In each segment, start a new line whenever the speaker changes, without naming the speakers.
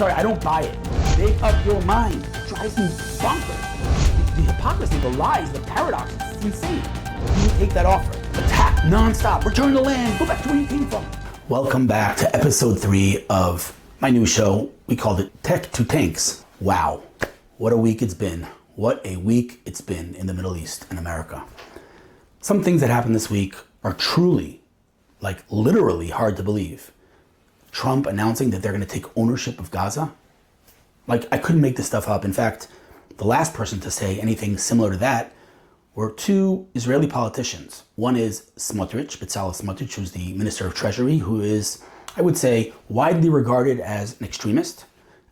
sorry, I don't buy it. Make up your mind. It drives me bonkers. The hypocrisy, the lies, the paradox, it's insane. You take that offer, attack nonstop, return the land, go back to where you came from. Welcome back to episode 3 of my new show. We called it Tech to Tanks. Wow, what a week it's been. What a week it's been in the Middle East and America. Some things that happened this week are truly, like literally hard to believe. Trump announcing that they're going to take ownership of Gaza. Like, I couldn't make this stuff up. In fact, the last person to say anything similar to that were two Israeli politicians. One is Smotrich, Bezalel Smotrich, who's the Minister of Treasury, who is, I would say, widely regarded as an extremist.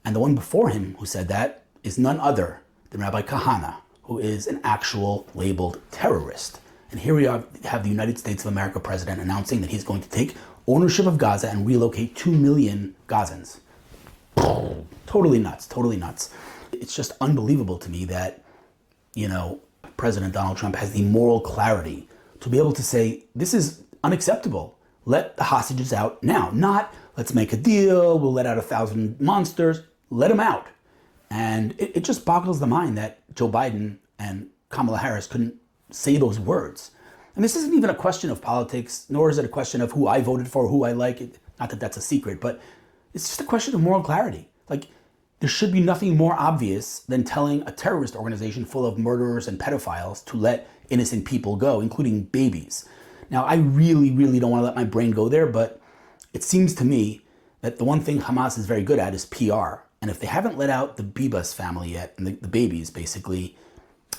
And the one before him who said that is none other than Rabbi Kahana, who is an actual labeled terrorist. And here we have the United States of America president announcing that he's going to take ownership of Gaza and relocate 2 million Gazans. Totally nuts, totally nuts. It's just unbelievable to me that, President Donald Trump has the moral clarity to be able to say, this is unacceptable. Let the hostages out now. Not, let's make a deal, we'll let out 1,000 monsters. Let them out. And it just boggles the mind that Joe Biden and Kamala Harris couldn't say those words. And this isn't even a question of politics, nor is it a question of who I voted for, who I like. Not that that's a secret, but it's just a question of moral clarity. Like, there should be nothing more obvious than telling a terrorist organization full of murderers and pedophiles to let innocent people go, including babies. Now, I really, really don't want to let my brain go there, but it seems to me that the one thing Hamas is very good at is PR. And if they haven't let out the Bibas family yet, and the babies, basically,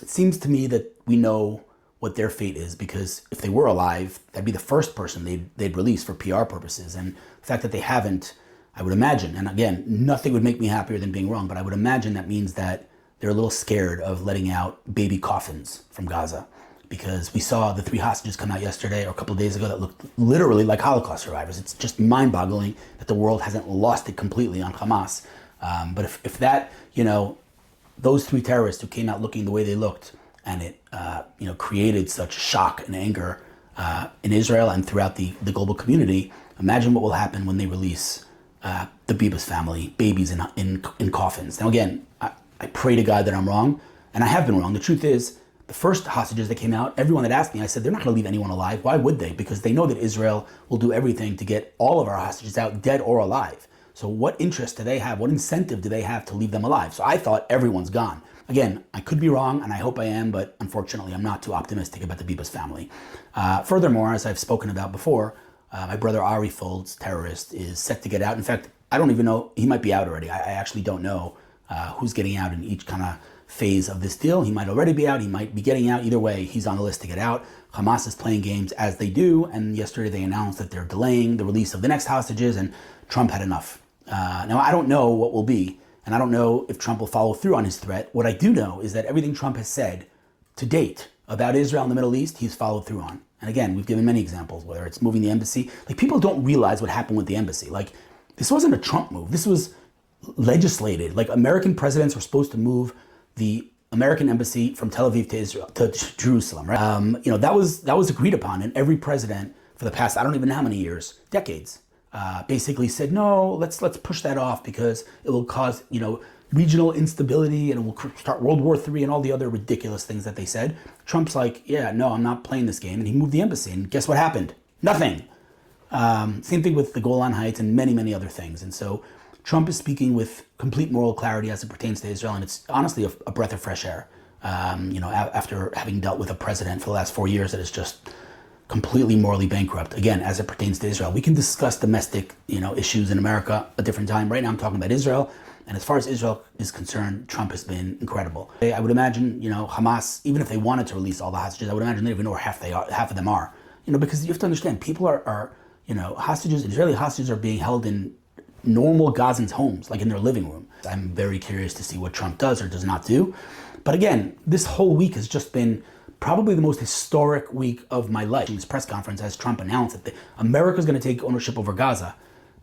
it seems to me that we know what their fate is, because if they were alive, that'd be the first person they'd release for PR purposes. And the fact that they haven't, I would imagine, and again, nothing would make me happier than being wrong, but I would imagine that means that they're a little scared of letting out baby coffins from Gaza, because we saw the 3 hostages come out yesterday or a couple of days ago that looked literally like Holocaust survivors. It's just mind-boggling that the world hasn't lost it completely on Hamas. But if that, those 3 terrorists who came out looking the way they looked, and it, created such shock and anger in Israel and throughout the global community, imagine what will happen when they release the Bibas family, babies in coffins. Now, again, I pray to God that I'm wrong, and I have been wrong. The truth is, the first hostages that came out, everyone that asked me, I said, they're not going to leave anyone alive. Why would they? Because they know that Israel will do everything to get all of our hostages out, dead or alive. So what interest do they have? What incentive do they have to leave them alive? So I thought everyone's gone. Again, I could be wrong, and I hope I am, but unfortunately, I'm not too optimistic about the Bibas family. Furthermore, as I've spoken about before, my brother Ari Fuld's terrorist is set to get out. In fact, I don't even know, he might be out already. I actually don't know who's getting out in each kind of phase of this deal. He might already be out, he might be getting out. Either way, he's on the list to get out. Hamas is playing games as they do, and yesterday they announced that they're delaying the release of the next hostages, and Trump had enough. Now, I don't know what will be, and I don't know if Trump will follow through on his threat. What I do know is that everything Trump has said to date about Israel and the Middle East, he's followed through on. And again, we've given many examples, whether it's moving the embassy. Like, people don't realize what happened with the embassy. Like, this wasn't a Trump move. This was legislated. Like, American presidents were supposed to move the American embassy from Tel Aviv to Israel, to Jerusalem, right? That was agreed upon, and every president for the past, I don't even know how many years, decades, basically said, no, let's push that off because it will cause, regional instability, and it will start World War III and all the other ridiculous things that they said. Trump's like, yeah, no, I'm not playing this game. And he moved the embassy, and guess what happened? Nothing. Same thing with the Golan Heights and many, many other things. And so Trump is speaking with complete moral clarity as it pertains to Israel, and it's honestly a breath of fresh air. After having dealt with a president for the last 4 years that is just completely morally bankrupt, again, as it pertains to Israel. We can discuss domestic, issues in America a different time. Right now, I'm talking about Israel. And as far as Israel is concerned, Trump has been incredible. I would imagine, Hamas, even if they wanted to release all the hostages, I would imagine they don't even know where half of them are. Because you have to understand, people are hostages, Israeli hostages are being held in normal Gazans' homes, like in their living room. I'm very curious to see what Trump does or does not do. But again, this whole week has just been probably the most historic week of my life. In this press conference, as Trump announced that America's going to take ownership over Gaza.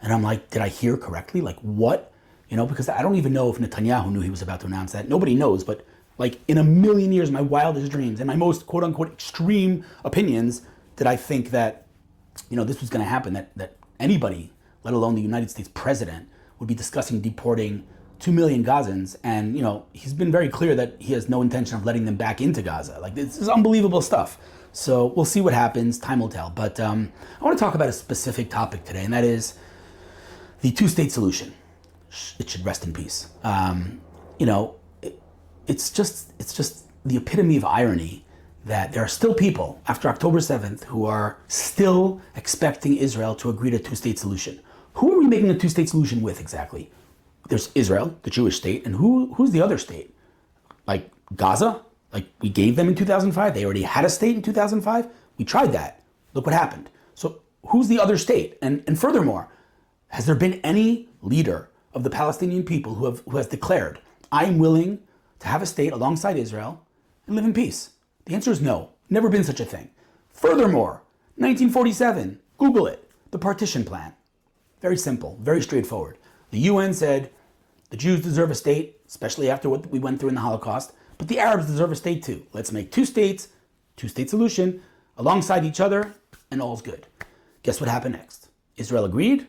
And I'm like, did I hear correctly? Like, what? Because I don't even know if Netanyahu knew he was about to announce that. Nobody knows, but like in a million years, my wildest dreams and my most quote unquote extreme opinions, did I think that, this was going to happen, that anybody, let alone the United States president, would be discussing deporting 2 million Gazans, and he's been very clear that he has no intention of letting them back into Gaza. Like, this is unbelievable stuff. So we'll see what happens. Time will tell. But I want to talk about a specific topic today, and that is the two-state solution. It should rest in peace. It's just the epitome of irony that there are still people after October 7th who are still expecting Israel to agree to a two-state solution. Who are we making a two-state solution with exactly? There's Israel, the Jewish state, and who's the other state? Like Gaza? Like we gave them in 2005? They already had a state in 2005? We tried that. Look what happened. So who's the other state? And furthermore, has there been any leader of the Palestinian people who has declared, I'm willing to have a state alongside Israel and live in peace? The answer is no. Never been such a thing. Furthermore, 1947, Google it, the partition plan. Very simple, very straightforward. The UN said the Jews deserve a state, especially after what we went through in the Holocaust, but the Arabs deserve a state too. Let's make two states, two-state solution, alongside each other, and all's good. Guess what happened next? Israel agreed.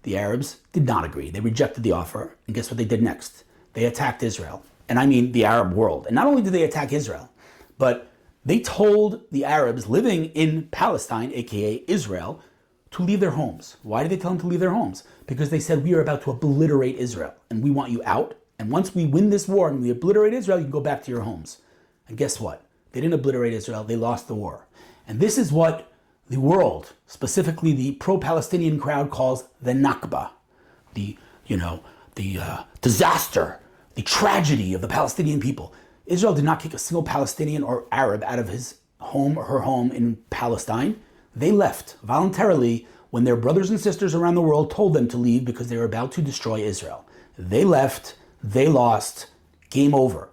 The Arabs did not agree. They rejected the offer. And guess what they did next? They attacked Israel. And I mean the Arab world. And not only did they attack Israel, but they told the Arabs living in Palestine, aka Israel, to leave their homes. Why did they tell them to leave their homes? Because they said, we are about to obliterate Israel and we want you out. And once we win this war and we obliterate Israel, you can go back to your homes. And guess what? They didn't obliterate Israel. They lost the war. And this is what the world, specifically the pro-Palestinian crowd, calls the Nakba, the disaster, the tragedy of the Palestinian people. Israel did not kick a single Palestinian or Arab out of his home or her home in Palestine. They left voluntarily when their brothers and sisters around the world told them to leave because they were about to destroy Israel. They left, they lost, game over.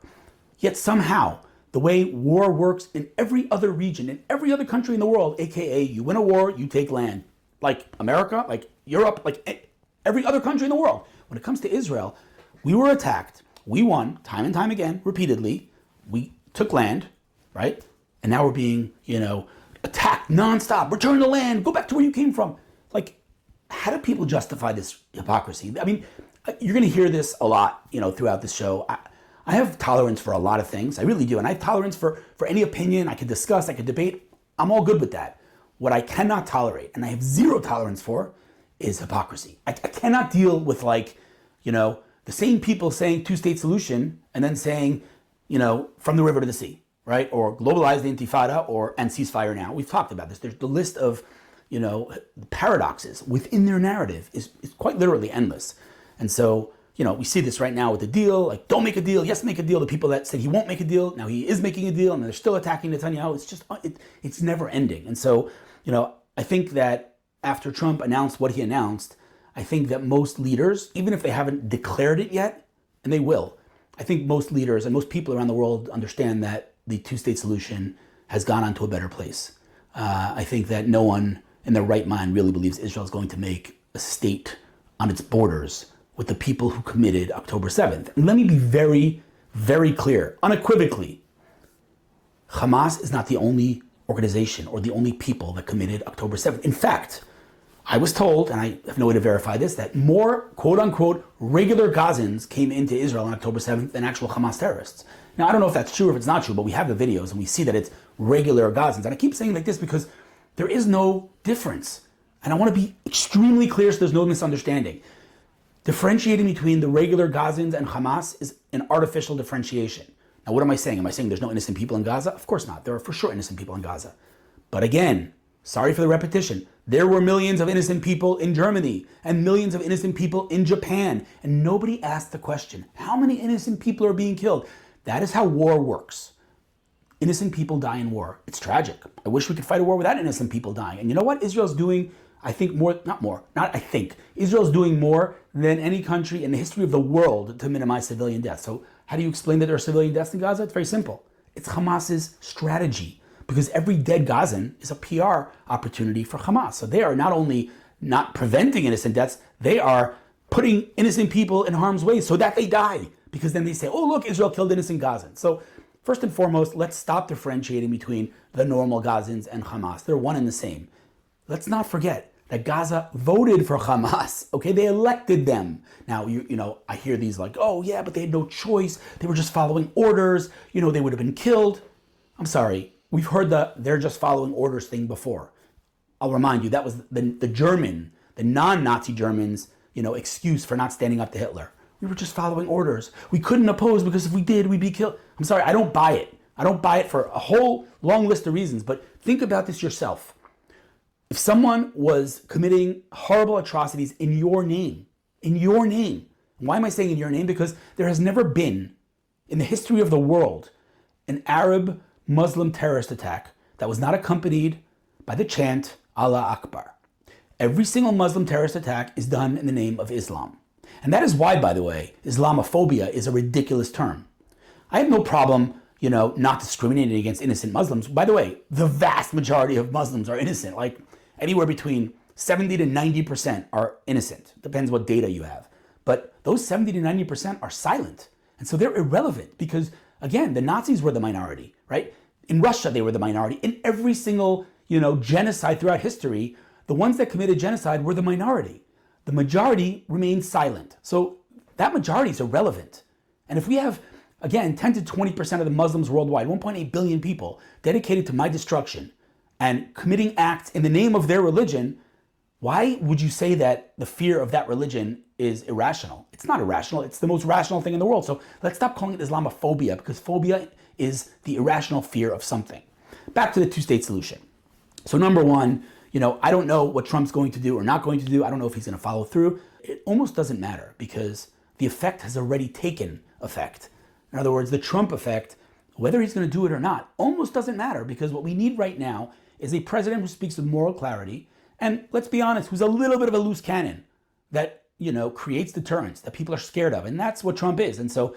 Yet somehow, the way war works in every other region, in every other country in the world, aka you win a war, you take land. Like America, like Europe, like every other country in the world. When it comes to Israel, we were attacked. We won time and time again, repeatedly. We took land, right? And now we're being, attacked nonstop. Return the land. Go back to where you came from. Like, how do people justify this hypocrisy? I mean, you're going to hear this a lot, throughout the show. I have tolerance for a lot of things. I really do. And I have tolerance for any opinion I could discuss, I could debate. I'm all good with that. What I cannot tolerate, and I have zero tolerance for, is hypocrisy. I cannot deal with the same people saying two-state solution and then saying, from the river to the sea, right? Or globalize the intifada and ceasefire now. We've talked about this. There's the list of, paradoxes within their narrative is quite literally endless. And so, we see this right now with the deal, like don't make a deal, yes, make a deal. The people that said he won't make a deal, now he is making a deal and they're still attacking Netanyahu. It's just, it's never ending. And so, I think that after Trump announced what he announced, I think that most leaders, even if they haven't declared it yet, and they will, I think most leaders and most people around the world understand that the two-state solution has gone on to a better place. I think that no one in their right mind really believes Israel is going to make a state on its borders with the people who committed October 7th. And let me be very, very clear, unequivocally. Hamas is not the only organization or the only people that committed October 7th. In fact, I was told, and I have no way to verify this, that more quote-unquote regular Gazans came into Israel on October 7th than actual Hamas terrorists. Now, I don't know if that's true or if it's not true, but we have the videos and we see that it's regular Gazans. And I keep saying like this because there is no difference. And I want to be extremely clear so there's no misunderstanding. Differentiating between the regular Gazans and Hamas is an artificial differentiation. Now, what am I saying? Am I saying there's no innocent people in Gaza? Of course not. There are for sure innocent people in Gaza. But again, sorry for the repetition, there were millions of innocent people in Germany and millions of innocent people in Japan. And nobody asked the question, how many innocent people are being killed? That is how war works. Innocent people die in war. It's tragic. I wish we could fight a war without innocent people dying. And you know what? Israel's doing, Israel's doing more than any country in the history of the world to minimize civilian deaths. So how do you explain that there are civilian deaths in Gaza? It's very simple. It's Hamas's strategy. Because every dead Gazan is a PR opportunity for Hamas. So they are not only not preventing innocent deaths, they are putting innocent people in harm's way so that they die. Because then they say, oh, look, Israel killed innocent Gazans. So first and foremost, let's stop differentiating between the normal Gazans and Hamas. They're one and the same. Let's not forget, that Gaza voted for Hamas. Okay, they elected them. Now, I hear these like, oh yeah, but they had no choice. They were just following orders. They would have been killed. I'm sorry. We've heard the they're just following orders thing before. I'll remind you, that was the non-Nazi Germans, excuse for not standing up to Hitler. We were just following orders. We couldn't oppose because if we did, we'd be killed. I'm sorry, I don't buy it. I don't buy it for a whole long list of reasons, but think about this yourself. If someone was committing horrible atrocities in your name, why am I saying in your name? Because there has never been, in the history of the world, an Arab Muslim terrorist attack that was not accompanied by the chant, Allah Akbar. Every single Muslim terrorist attack is done in the name of Islam. And that is why, by the way, Islamophobia is a ridiculous term. I have no problem, not discriminating against innocent Muslims. By the way, the vast majority of Muslims are innocent. Like anywhere between 70 to 90% are innocent. Depends what data you have. But those 70 to 90% are silent. And so they're irrelevant because, again, the Nazis were the minority, right? In Russia, they were the minority. In every single, genocide throughout history, the ones that committed genocide were the minority. The majority remained silent. So that majority is irrelevant. And if we have, again, 10 to 20% of the Muslims worldwide, 1.8 billion people dedicated to my destruction and committing acts in the name of their religion, why would you say that the fear of that religion is irrational? It's not irrational. It's the most rational thing in the world. So let's stop calling it Islamophobia, because phobia is the irrational fear of something. Back to the two-state solution. So number one, I don't know what Trump's going to do or not going to do. I don't know if he's going to follow through. It almost doesn't matter because the effect has already taken effect. In other words, the Trump effect, whether he's going to do it or not, almost doesn't matter because what we need right now is a president who speaks with moral clarity and, let's be honest, who's a little bit of a loose cannon that, creates deterrence that people are scared of. And that's what Trump is. And so,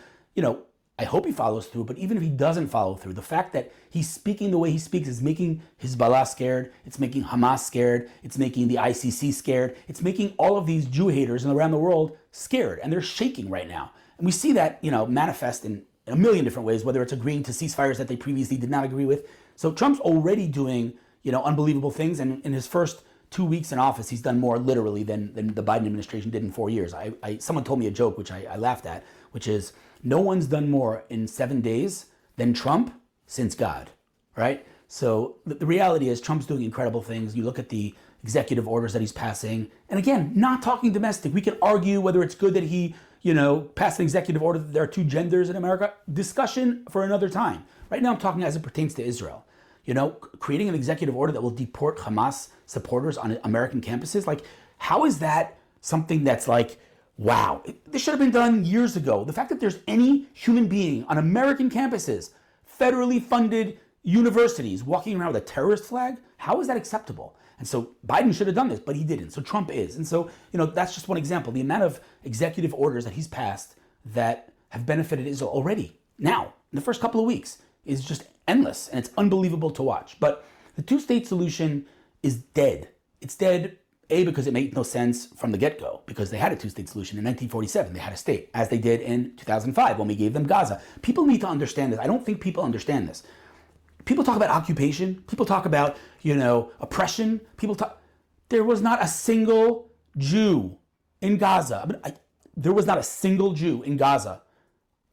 I hope he follows through, but even if he doesn't follow through, the fact that he's speaking the way he speaks is making Hezbollah scared, it's making Hamas scared, it's making the ICC scared, it's making all of these Jew haters around the world scared, and they're shaking right now. And we see that, manifest in a million different ways, whether it's agreeing to ceasefires that they previously did not agree with. So Trump's already doing, unbelievable things, and in his first 2 weeks in office, he's done more literally than the Biden administration did in 4 years. Someone told me a joke, which I laughed at, which is, no one's done more in 7 days than Trump since God, right? So the reality is Trump's doing incredible things. You look at the executive orders that he's passing. And again, not talking domestic. We can argue whether it's good that he, passed an executive order that there are two genders in America. Discussion for another time. Right now I'm talking as it pertains to Israel. Creating an executive order that will deport Hamas supporters on American campuses. Like, how is that something that's like, wow, this should have been done years ago. The fact that there's any human being on American campuses, federally funded universities, walking around with a terrorist flag, how is that acceptable? And so Biden should have done this, but he didn't. So Trump is. And so, that's just one example. The amount of executive orders that he's passed that have benefited Israel already, now, in the first couple of weeks, is just endless. And it's unbelievable to watch. But the two-state solution is dead. It's dead, A, because it made no sense from the get-go, because they had a two-state solution in 1947. They had a state, as they did in 2005 when we gave them Gaza. People need to understand this. I don't think people understand this. People talk about occupation. People talk about, oppression. There was not a single Jew in Gaza. There was not a single Jew in Gaza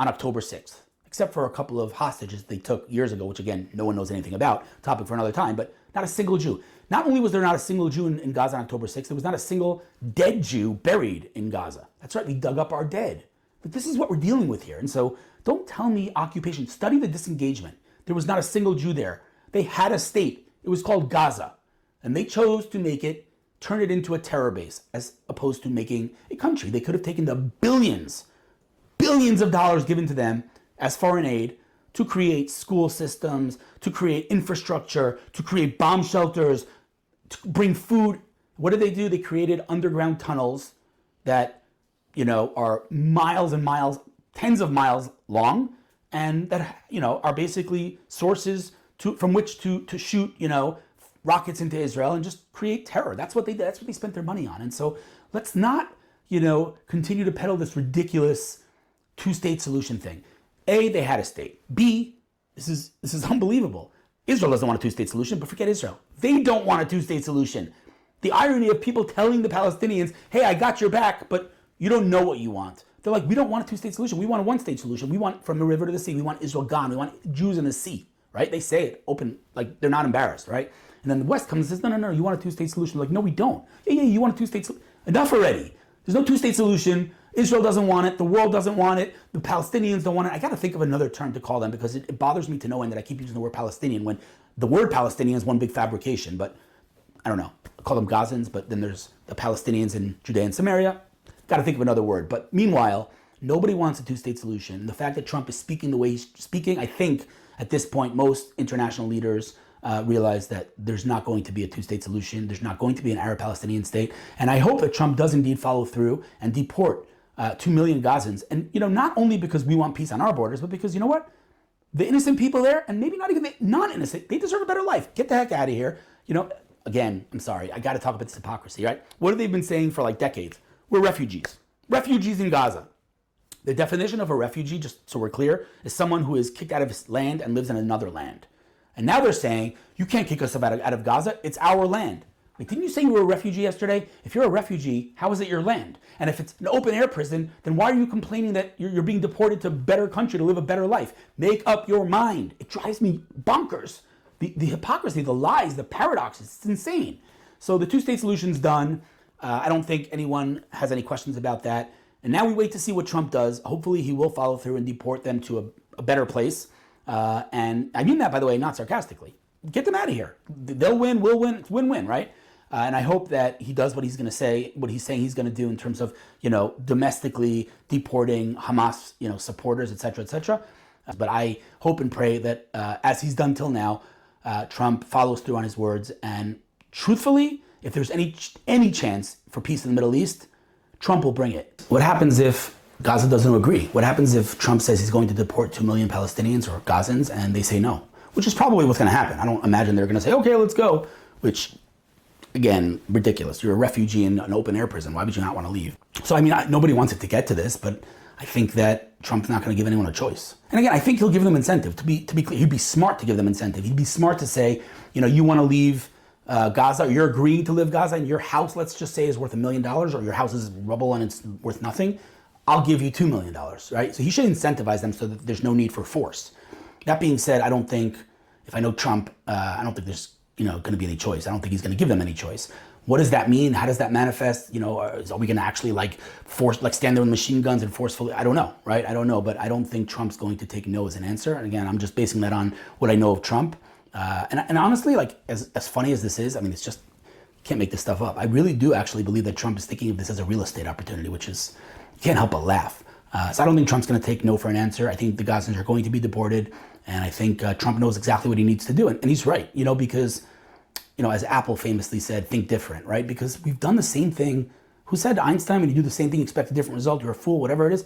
on October 6th, except for a couple of hostages they took years ago, which, again, no one knows anything about. Topic for another time, but not a single Jew. Not only was there not a single Jew in Gaza on October 6th, there was not a single dead Jew buried in Gaza. That's right, we dug up our dead. But this is what we're dealing with here. And so don't tell me occupation. Study the disengagement. There was not a single Jew there. They had a state. It was called Gaza. And they chose to turn it into a terror base, as opposed to making a country. They could have taken the billions of dollars given to them as foreign aid to create school systems, to create infrastructure, to create bomb shelters, to bring food. What did they do? They created underground tunnels that, are miles and miles, tens of miles long, and that, are basically sources from which to shoot, rockets into Israel and just create terror. That's what they did. That's what they spent their money on. And so let's not, continue to peddle this ridiculous two-state solution thing. A, they had a state. B, this is unbelievable. Israel doesn't want a two-state solution, but forget Israel. They don't want a two-state solution. The irony of people telling the Palestinians, hey, I got your back, but you don't know what you want. They're like, we don't want a two-state solution. We want a one-state solution. We want from the river to the sea. We want Israel gone. We want Jews in the sea, right? They say it open, like they're not embarrassed, right? And then the West comes and says, no, you want a two-state solution. They're like, no, we don't. Yeah, you want a two-state solution. Enough already. There's no two-state solution. Israel doesn't want it. The world doesn't want it. The Palestinians don't want it. I got to think of another term to call them because it bothers me to no end that I keep using the word Palestinian when the word Palestinian is one big fabrication. But I don't know. I call them Gazans, but then there's the Palestinians in Judea and Samaria. Got to think of another word. But meanwhile, nobody wants a two-state solution. The fact that Trump is speaking the way he's speaking, I think at this point, most international leaders realize that there's not going to be a two-state solution. There's not going to be an Arab-Palestinian state. And I hope that Trump does indeed follow through and deport 2 million Gazans. And, not only because we want peace on our borders, but because, you know what? The innocent people there, and maybe not even the non-innocent, they deserve a better life. Get the heck out of here. Again, I'm sorry. I got to talk about this hypocrisy, right? What have they been saying for like decades? We're refugees. Refugees in Gaza. The definition of a refugee, just so we're clear, is someone who is kicked out of his land and lives in another land. And now they're saying, you can't kick us out of Gaza. It's our land. Wait, didn't you say you were a refugee yesterday? If you're a refugee, how is it your land? And if it's an open air prison, then why are you complaining that you're being deported to a better country to live a better life? Make up your mind. It drives me bonkers. The hypocrisy, the lies, the paradoxes, it's insane. So the two-state solution's done. I don't think anyone has any questions about that. And now we wait to see what Trump does. Hopefully he will follow through and deport them to a better place. And I mean that, by the way, not sarcastically. Get them out of here. They'll win, we'll win. It's win-win, right? And I hope that he does what he's going to say, what he's saying he's going to do in terms of, domestically deporting Hamas, supporters, et cetera, et cetera. But I hope and pray that as he's done till now, Trump follows through on his words. And truthfully, if there's any chance for peace in the Middle East, Trump will bring it. What happens if Gaza doesn't agree? What happens if Trump says he's going to deport 2 million Palestinians or Gazans and they say no? Which is probably what's going to happen. I don't imagine they're going to say, okay, let's go. Which, again, ridiculous. You're a refugee in an open air prison. Why would you not want to leave? So, nobody wants it to get to this, but I think that Trump's not going to give anyone a choice. And again, I think he'll give them incentive. To be clear, he'd be smart to give them incentive. He'd be smart to say, you want to leave Gaza, or you're agreeing to live Gaza, and your house, let's just say, is worth $1 million, or your house is rubble and it's worth nothing. I'll give you $2 million, right? So he should incentivize them so that there's no need for force. That being said, I don't think, if I know Trump, I don't think there's going to be any choice. I don't think he's going to give them any choice. What does that mean? How does that manifest? Are we going to actually stand there with machine guns and forcefully? I don't know, right? I don't know, but I don't think Trump's going to take no as an answer. And again, I'm just basing that on what I know of Trump. And honestly, as funny as this is, it's just, you can't make this stuff up. I really do actually believe that Trump is thinking of this as a real estate opportunity, which is, you can't help but laugh. So I don't think Trump's going to take no for an answer. I think the Gazans are going to be deported. And I think Trump knows exactly what he needs to do. And he's right, because, as Apple famously said, think different, right? Because we've done the same thing. Who said to Einstein, when you do the same thing, expect a different result, you're a fool, whatever it is?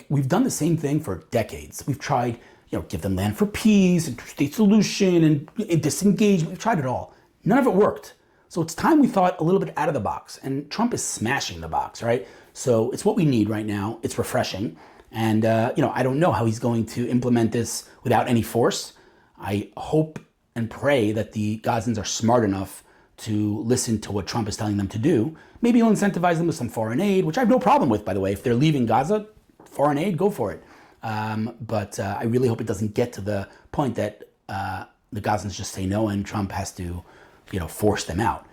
We've done the same thing for decades. We've tried, give them land for peace, and state solution, and disengagement. We've tried it all. None of it worked. So it's time we thought a little bit out of the box. And Trump is smashing the box, right? So it's what we need right now. It's refreshing. And, I don't know how he's going to implement this without any force. I hope and pray that the Gazans are smart enough to listen to what Trump is telling them to do. Maybe he'll incentivize them with some foreign aid, which I have no problem with, by the way. If they're leaving Gaza, foreign aid, go for it. But I really hope it doesn't get to the point that the Gazans just say no and Trump has to, force them out.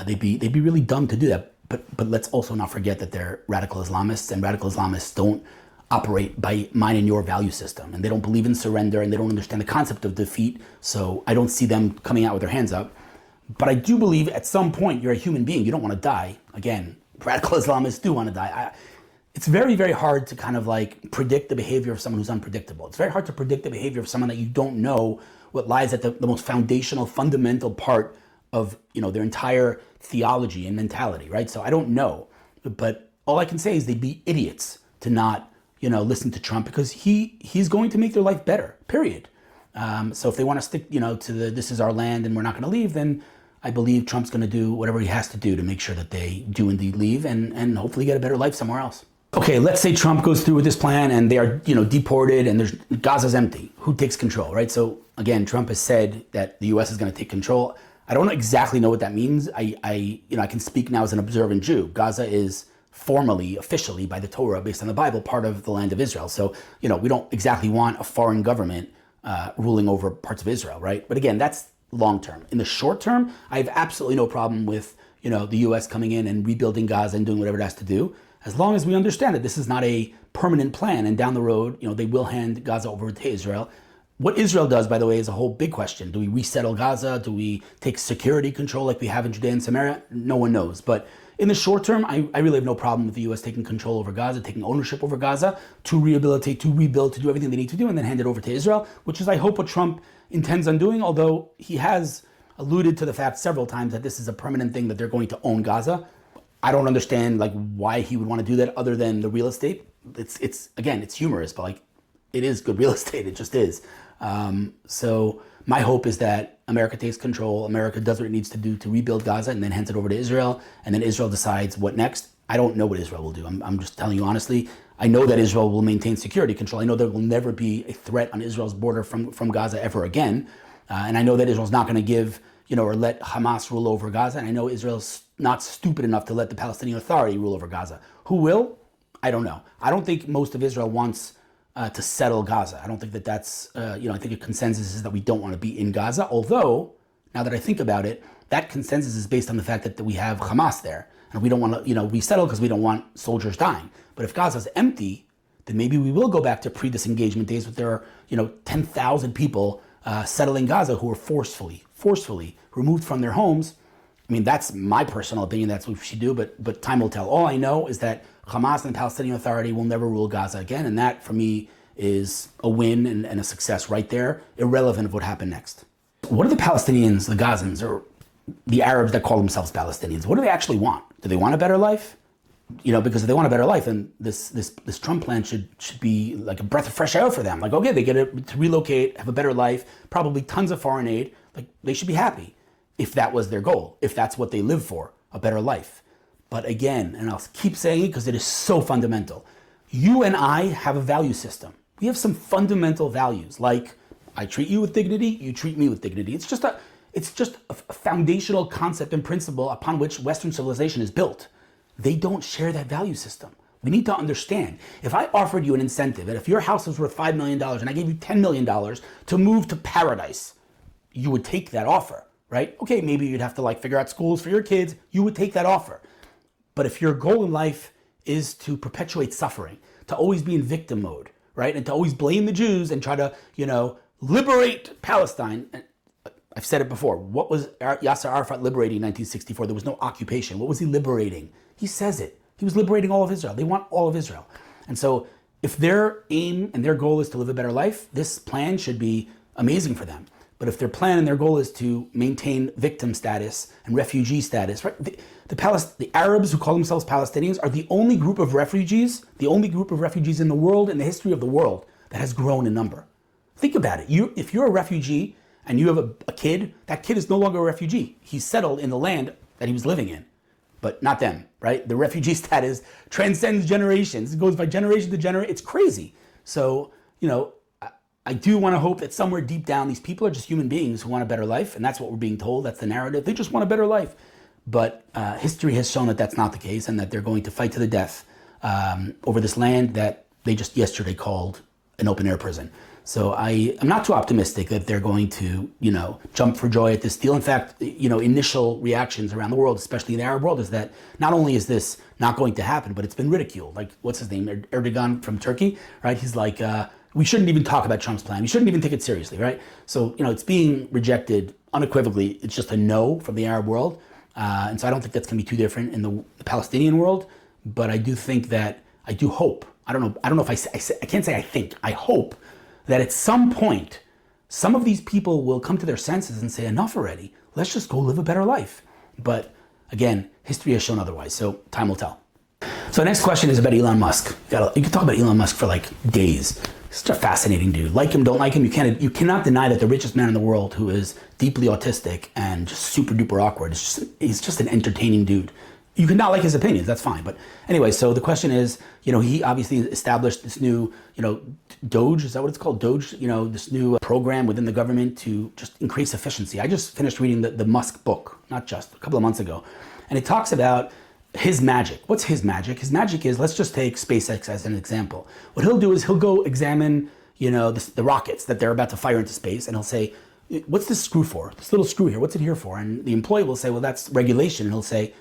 They'd be really dumb to do that. But let's also not forget that they're radical Islamists, and radical Islamists don't operate by mine and your value system, and they don't believe in surrender, and they don't understand the concept of defeat. So I don't see them coming out with their hands up. But I do believe at some point you're a human being. You don't want to die. Again, radical Islamists do want to die. It's very, very hard to kind of predict the behavior of someone who's unpredictable. It's very hard to predict the behavior of someone that you don't know what lies at the most foundational, fundamental part of their entire theology and mentality, right? So I don't know, but all I can say is they'd be idiots to not listen to Trump, because he's going to make their life better, period. So if they want to stick, to this is our land and we're not going to leave, then I believe Trump's going to do whatever he has to do to make sure that they do indeed leave and hopefully get a better life somewhere else. Okay, let's say Trump goes through with this plan and they are, deported and Gaza's empty. Who takes control, right? So again, Trump has said that the U.S. is going to take control. I don't exactly know what that means. I can speak now as an observant Jew. Gaza is formally, officially, by the Torah, based on the Bible, part of the land of Israel. So, we don't exactly want a foreign government ruling over parts of Israel, right? But again, that's long term. In the short term, I have absolutely no problem with, the U.S. coming in and rebuilding Gaza and doing whatever it has to do, as long as we understand that this is not a permanent plan. And down the road, they will hand Gaza over to Israel. What Israel does, by the way, is a whole big question. Do we resettle Gaza? Do we take security control like we have in Judea and Samaria? No one knows. But in the short term, I really have no problem with the U.S. taking control over Gaza, taking ownership over Gaza, to rehabilitate, to rebuild, to do everything they need to do, and then hand it over to Israel, which is, I hope, what Trump intends on doing, although he has alluded to the fact several times that this is a permanent thing, that they're going to own Gaza. I don't understand why he would want to do that other than the real estate. It's again, it's humorous, but it is good real estate. It just is. So my hope is that America takes control. America does what it needs to do to rebuild Gaza and then hands it over to Israel. And then Israel decides what next. I don't know what Israel will do. I'm just telling you honestly. I know that Israel will maintain security control. I know there will never be a threat on Israel's border from Gaza ever again. And I know that Israel's not going to give, or let Hamas rule over Gaza. And I know Israel's not stupid enough to let the Palestinian Authority rule over Gaza. Who will? I don't know. I don't think most of Israel wants to settle Gaza. I don't think that's, I think a consensus is that we don't want to be in Gaza. Although, now that I think about it, that consensus is based on the fact that we have Hamas there. And we don't want to, resettle because we don't want soldiers dying. But if Gaza's empty, then maybe we will go back to pre-disengagement days, but there are, 10,000 people settling Gaza who were forcefully removed from their homes. I mean, that's my personal opinion. That's what we should do, but time will tell. All I know is that Hamas and the Palestinian Authority will never rule Gaza again, and that, for me, is a win and a success right there, irrelevant of what happened next. What do the Palestinians, the Gazans, or the Arabs that call themselves Palestinians, what do they actually want? Do they want a better life? Because if they want a better life, then this Trump plan should be like a breath of fresh air for them. Okay, they get to relocate, have a better life, probably tons of foreign aid. They should be happy if that was their goal, if that's what they live for, a better life. But again, and I'll keep saying it because it is so fundamental, you and I have a value system. We have some fundamental values, like I treat you with dignity, you treat me with dignity. It's just a foundational concept and principle upon which Western civilization is built. They don't share that value system. We need to understand, if I offered you an incentive, and if your house was worth $5 million and I gave you $10 million to move to paradise, you would take that offer, right? Okay, maybe you'd have to figure out schools for your kids. You would take that offer. But if your goal in life is to perpetuate suffering, to always be in victim mode, right? And to always blame the Jews and try to, liberate Palestine. I've said it before. What was Yasser Arafat liberating in 1964? There was no occupation. What was he liberating? He says it. He was liberating all of Israel. They want all of Israel. And so if their aim and their goal is to live a better life, this plan should be amazing for them. But if their plan and their goal is to maintain victim status and refugee status, right? The Arabs who call themselves Palestinians are the only group of refugees in the world, in the history of the world, that has grown in number. Think about it. If you're a refugee and you have a kid, that kid is no longer a refugee. He's settled in the land that he was living in, but not them, right? The refugee status transcends generations. It goes by generation to generation. It's crazy. So, I do want to hope that somewhere deep down, these people are just human beings who want a better life, and that's what we're being told. That's the narrative. They just want a better life. But history has shown that that's not the case, and that they're going to fight to the death over this land that they just yesterday called an open-air prison. So I'm not too optimistic that they're going to, jump for joy at this deal. In fact, initial reactions around the world, especially in the Arab world, is that not only is this not going to happen, but it's been ridiculed. What's his name? Erdogan from Turkey, right? He's like, we shouldn't even talk about Trump's plan. We shouldn't even take it seriously, right? So, it's being rejected unequivocally. It's just a no from the Arab world. And so I don't think that's going to be too different in the Palestinian world. But I do think that, I do hope, I don't know if I can't say I think, I hope that at some point, some of these people will come to their senses and say, enough already. Let's just go live a better life. But again, history has shown otherwise. So time will tell. So the next question is about Elon Musk. You can talk about Elon Musk for days. Such a fascinating dude. Like him, don't like him. You cannot deny that the richest man in the world, who is deeply autistic and just super duper awkward, he's just an entertaining dude. You can not like his opinions, that's fine. But anyway, so the question is, he obviously established this new, Doge, is that what it's called? Doge, this new program within the government to just increase efficiency. I just finished reading the Musk book, not just a couple of months ago. And it talks about his magic. What's his magic? His magic is, let's just take SpaceX as an example. What he'll do is he'll go examine, the rockets that they're about to fire into space, and he'll say, what's this screw for? This little screw here, what's it here for? And the employee will say, well, that's regulation. And he'll say,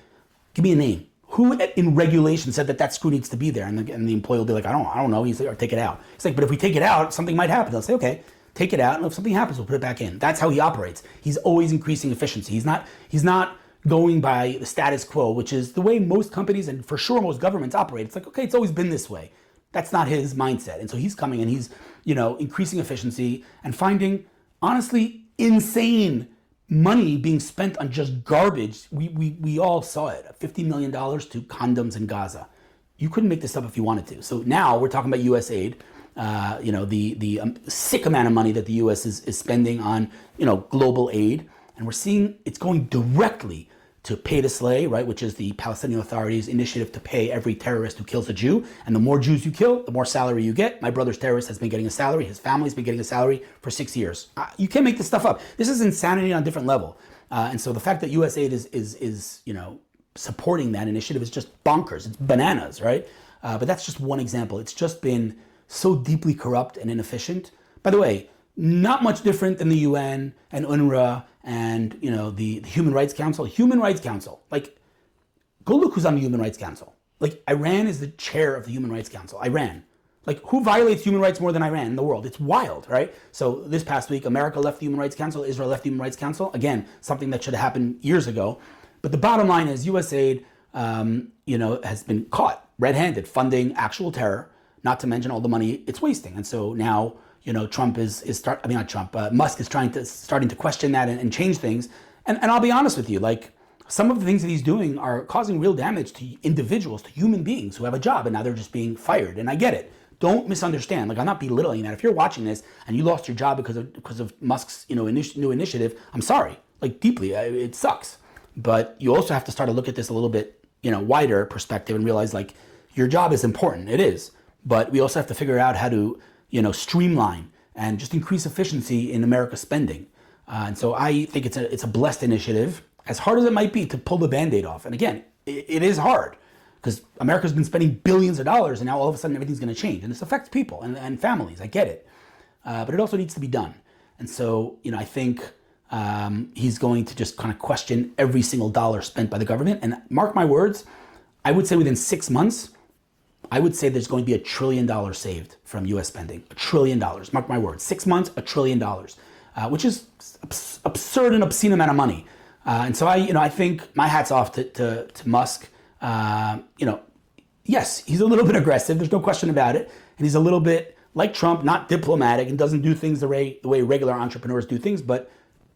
give me a name. Who in regulation said that screw needs to be there? And the employee will be like, I don't know. He's like, or take it out. He's like, but if we take it out, something might happen. They'll say, okay, take it out. And if something happens, we'll put it back in. That's how he operates. He's always increasing efficiency. He's not going by the status quo, which is the way most companies and for sure most governments operate. It's like, okay, it's always been this way. That's not his mindset. And so he's coming and he's, increasing efficiency and finding, honestly, insane money being spent on just garbage. We all saw it. $50 million to condoms in Gaza. You couldn't make this up if you wanted to. So now we're talking about U.S. aid. The sick amount of money that the U.S. is spending on global aid, and we're seeing it's going directly to pay to slay, right, which is the Palestinian Authority's initiative to pay every terrorist who kills a Jew. And the more Jews you kill, the more salary you get. My brother's terrorist has been getting a salary. His family's been getting a salary for 6 years. You can't make this stuff up. This is insanity on a different level. And so the fact that USAID is supporting that initiative is just bonkers. It's bananas, right? But that's just one example. It's just been so deeply corrupt and inefficient. By the way, not much different than the UN and UNRWA and the Human Rights Council. Human Rights Council, like, go look who's on the Human Rights Council. Like, Iran is the chair of the Human Rights Council. Iran. Like, who violates human rights more than Iran in the world? It's wild, right? So this past week, America left the Human Rights Council, Israel left the Human Rights Council. Again, something that should have happened years ago. But the bottom line is USAID, has been caught red-handed funding actual terror, not to mention all the money it's wasting. And so now, Musk is starting to question that and change things. And I'll be honest with you, like, some of the things that he's doing are causing real damage to individuals, to human beings who have a job, and now they're just being fired. And I get it. Don't misunderstand. Like, I'm not belittling that. If you're watching this and you lost your job because of Musk's new initiative, I'm sorry. Like, deeply, it sucks. But you also have to start to look at this a little bit, wider perspective and realize, like, your job is important. It is. But we also have to figure out how to streamline and just increase efficiency in America's spending. And so I think it's a blessed initiative, as hard as it might be to pull the Band-Aid off. And again, it is hard because America's been spending billions of dollars and now all of a sudden everything's going to change. And this affects people and families. I get it. But it also needs to be done. And so, I think he's going to just kind of question every single dollar spent by the government. And mark my words, I would say within 6 months, I would say there's going to be $1 trillion saved from U.S. spending. $1 trillion. Mark my words. 6 months, $1 trillion, which is absurd and obscene amount of money. And so I think my hat's off to Musk. Yes, he's a little bit aggressive. There's no question about it. And he's a little bit like Trump, not diplomatic, and doesn't do things the way regular entrepreneurs do things. But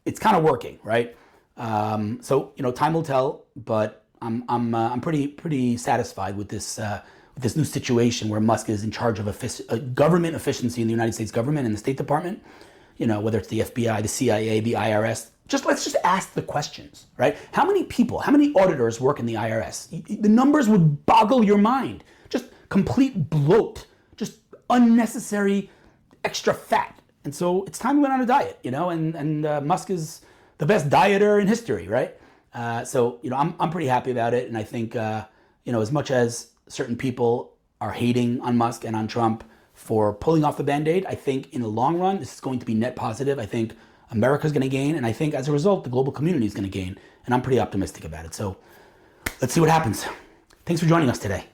it's kind of working, right? So time will tell. But I'm pretty satisfied with this new situation where Musk is in charge of government efficiency in the United States government and the State Department, whether it's the FBI, the CIA, the IRS. Let's just ask the questions, right? How many auditors work in the IRS? The numbers would boggle your mind. Just complete bloat, just unnecessary extra fat. And so it's time we went on a diet, and Musk is the best dieter in history, right? So I'm pretty happy about it. And I think, as much as certain people are hating on Musk and on Trump for pulling off the Band-Aid, I think in the long run, this is going to be net positive. I think America's going to gain, and I think as a result, the global community is going to gain. And I'm pretty optimistic about it. So let's see what happens. Thanks for joining us today.